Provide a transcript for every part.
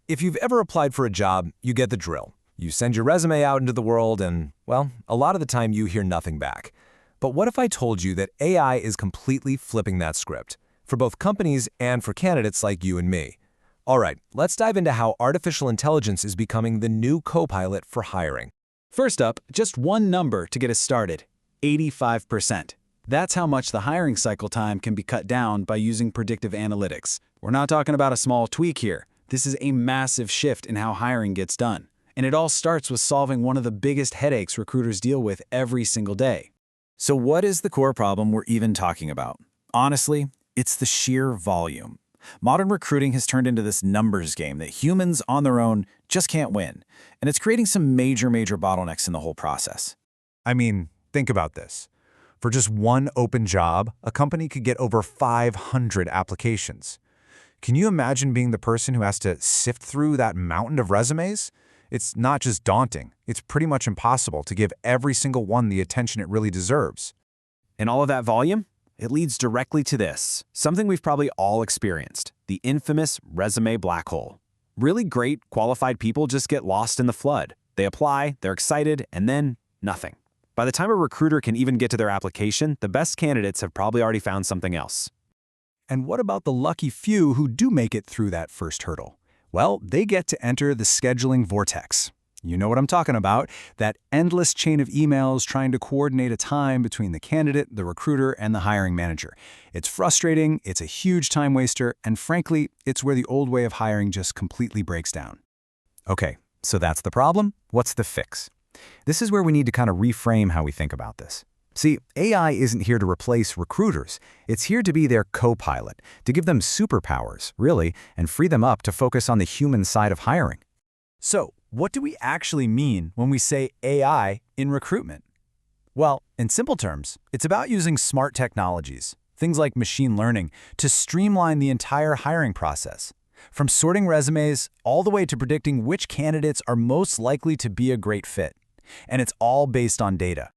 If you've ever applied for a job, you get the drill. You send your resume out into the world and, well, a lot of the time you hear nothing back. But what if I told you that AI is completely flipping that script, for both companies and for candidates like you and me? All right, let's dive into how artificial intelligence is becoming the new co-pilot for hiring. First up, just one number to get us started: 85%. That's how much the hiring cycle time can be cut down by using predictive analytics. We're not talking about a small tweak here. This is a massive shift in how hiring gets done. And it all starts with solving one of the biggest headaches recruiters deal with every single day. So what is the core problem we're even talking about? Honestly, it's the sheer volume. Modern recruiting has turned into this numbers game that humans on their own just can't win. And it's creating some major bottlenecks in the whole process. I mean, think about this. For just one open job, a company could get over 500 applications. Can you imagine being the person who has to sift through that mountain of resumes? It's not just daunting, it's pretty much impossible to give every single one the attention it really deserves. And all of that volume? It leads directly to this, something we've probably all experienced: the infamous resume black hole. Really great, qualified people just get lost in the flood. They apply, they're excited, and then nothing. By the time a recruiter can even get to their application, the best candidates have probably already found something else. And what about the lucky few who do make it through that first hurdle? Well, they get to enter the scheduling vortex. You know what I'm talking about, that endless chain of emails trying to coordinate a time between the candidate, the recruiter, and the hiring manager. It's frustrating, it's a huge time waster, and frankly, it's where the old way of hiring just completely breaks down. Okay, so that's the problem. What's the fix? This is where we need to kind of reframe how we think about this. See, AI isn't here to replace recruiters. It's here to be their co-pilot, to give them superpowers, really, and free them up to focus on the human side of hiring. So, what do we actually mean when we say AI in recruitment? Well, in simple terms, it's about using smart technologies, things like machine learning, to streamline the entire hiring process. From sorting resumes all the way to predicting which candidates are most likely to be a great fit. And it's all based on data.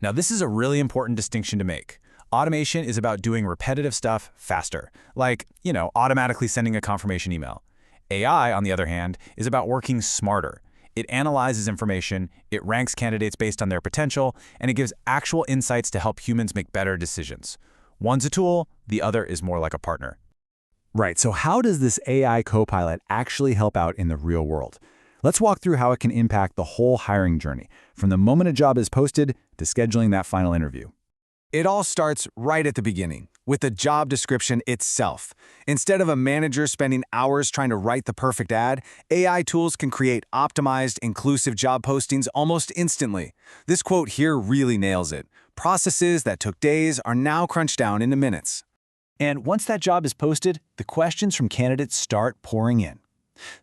Now, this is a really important distinction to make. Automation is about doing repetitive stuff faster, like, automatically sending a confirmation email. AI, on the other hand, is about working smarter. It analyzes information, it ranks candidates based on their potential, and it gives actual insights to help humans make better decisions. One's a tool, the other is more like a partner. Right, so how does this AI co-pilot actually help out in the real world? Let's walk through how it can impact the whole hiring journey, from the moment a job is posted to scheduling that final interview. It all starts right at the beginning, with the job description itself. Instead of a manager spending hours trying to write the perfect ad, AI tools can create optimized, inclusive job postings almost instantly. This quote here really nails it. Processes that took days are now crunched down into minutes. And once that job is posted, the questions from candidates start pouring in.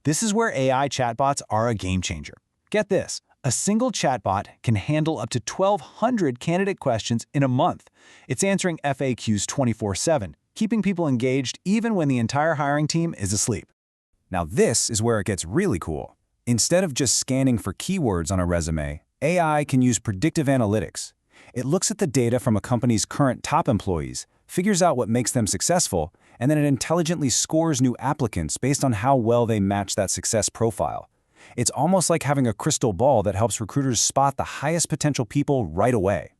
This is where AI chatbots are a game changer. Get this, a single chatbot can handle up to 1,200 candidate questions in a month. It's answering FAQs 24/7, keeping people engaged even when the entire hiring team is asleep. Now this is where it gets really cool. Instead of just scanning for keywords on a resume, AI can use predictive analytics. It looks at the data from a company's current top employees, figures out what makes them successful, and then it intelligently scores new applicants based on how well they match that success profile. It's almost like having a crystal ball that helps recruiters spot the highest potential people right away.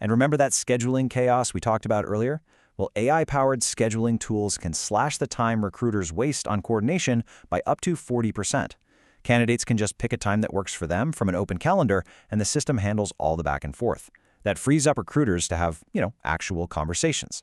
And remember that scheduling chaos we talked about earlier? Well, AI-powered scheduling tools can slash the time recruiters waste on coordination by up to 40%. Candidates can just pick a time that works for them from an open calendar, and the system handles all the back and forth. That frees up recruiters to have, actual conversations.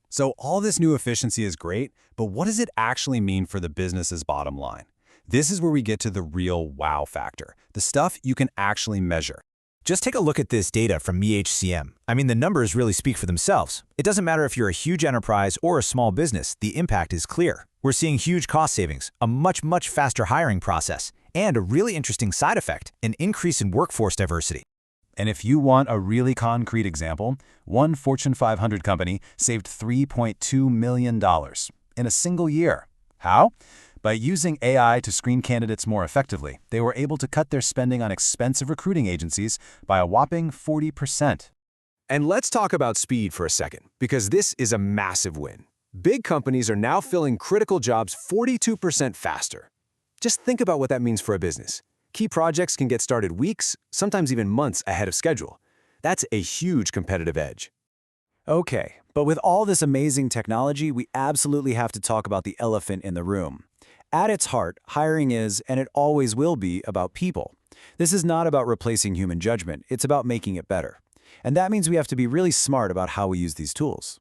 So all this new efficiency is great, but what does it actually mean for the business's bottom line? This is where we get to the real wow factor, the stuff you can actually measure. Just take a look at this data from MeHCM. I mean, the numbers really speak for themselves. It doesn't matter if you're a huge enterprise or a small business, the impact is clear. We're seeing huge cost savings, a much faster hiring process, and a really interesting side effect, an increase in workforce diversity. And if you want a really concrete example, one Fortune 500 company saved $3.2 million in a single year. How? By using AI to screen candidates more effectively, they were able to cut their spending on expensive recruiting agencies by a whopping 40%. And let's talk about speed for a second, because this is a massive win. Big companies are now filling critical jobs 42% faster. Just think about what that means for a business. Key projects can get started weeks, sometimes even months ahead of schedule. That's a huge competitive edge. Okay, but with all this amazing technology, we absolutely have to talk about the elephant in the room. At its heart, hiring is, and it always will be, about people. This is not about replacing human judgment, it's about making it better. And that means we have to be really smart about how we use these tools.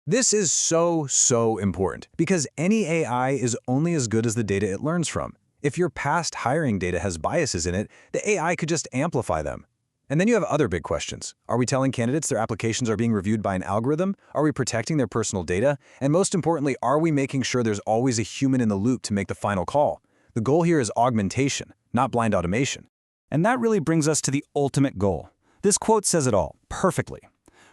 This is so important because any AI is only as good as the data it learns from. If your past hiring data has biases in it, the AI could just amplify them. And then you have other big questions. Are we telling candidates their applications are being reviewed by an algorithm? Are we protecting their personal data? And most importantly, are we making sure there's always a human in the loop to make the final call? The goal here is augmentation, not blind automation. And that really brings us to the ultimate goal. This quote says it all, perfectly.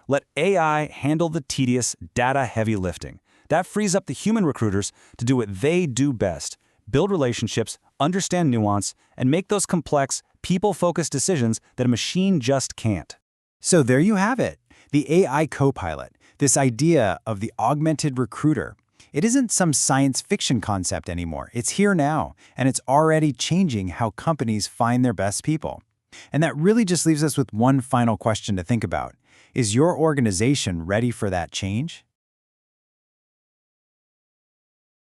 Let AI handle the tedious, data-heavy lifting. That frees up the human recruiters to do what they do best: build relationships, understand nuance, and make those complex, people-focused decisions that a machine just can't. So there you have it, the AI copilot, this idea of the augmented recruiter. It isn't some science fiction concept anymore. It's here now, and it's already changing how companies find their best people. And that really just leaves us with one final question to think about. Is your organization ready for that change?